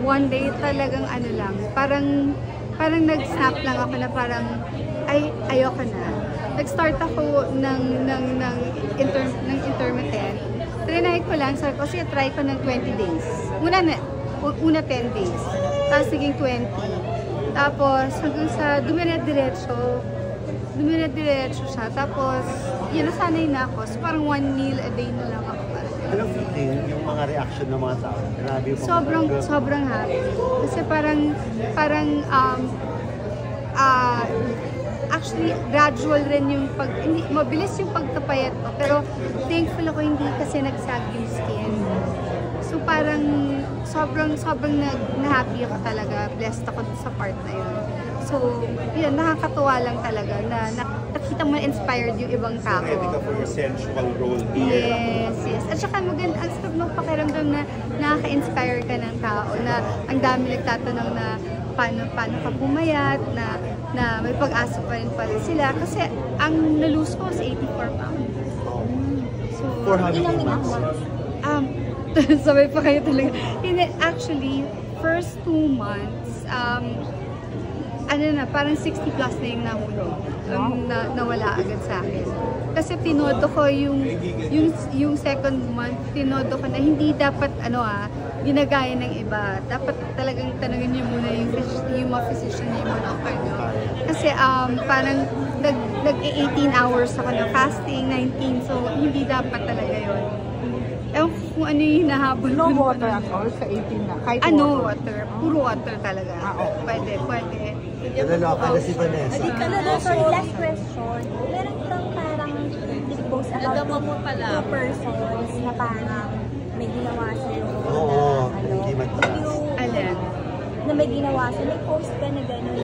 one day talagang ano lang, parang nag-snap lang ako na parang, ayoko na. Nag-start ako ng intermittent. Trinay ko lang, sabi ko, sige, try ko ng 20 days. Una 10 days. Tapos naging 20. Tapos hanggang sa dumiret-diretso siya. Tapos, yun, nasanay na ako. So parang 1 meal a day na lang ako. Anong feeling yung mga reaction ng mga tao? Grabe yung Sobrang happy. Kasi actually, gradual rin yung hindi, mabilis yung pagtapayat ko. Pero thankful ako hindi kasi nagsag yung skin. So parang sobrang na-happy ako talaga. Blessed ako sa part na yun. So, yun, nakakatuwa lang talaga na nakita mo inspired yung ibang tao. Ready ka for your sensual role here. Yes. At saka maganda, ang sarap ng pakiramdam na nakaka-inspire ka ng tao, na ang dami nagtatanong na paano ka pumayat, na may pag-asa pa rin pala sila. Kasi ang na-lose ko is 84 pounds. So, For how many months? sabay pa kayo talaga. Actually, first 2 months, parang 60 plus na yung nahulog. Nawala agad sa akin. Kasi tinodo ko yung second month, tinodo ko na hindi dapat ginagaya ng iba. Dapat talagang tanungin niyo muna yung mga physician niyo muna ako. Kasi parang nag-18 hours ako na fasting, 19, so hindi dapat talaga yun. Ewan ko kung ano yung hinahabol. No water at all sa 18 na? Kahit water. Puro water talaga. Okay. Pwede. Naloloka na si Vanessa. Sorry, last question. Meron kang parang post about two persons na parang may ginawa sa'yo. Oo, hindi mataas. Alin? Na may ginawa sa'yo. May post ka na gano'n.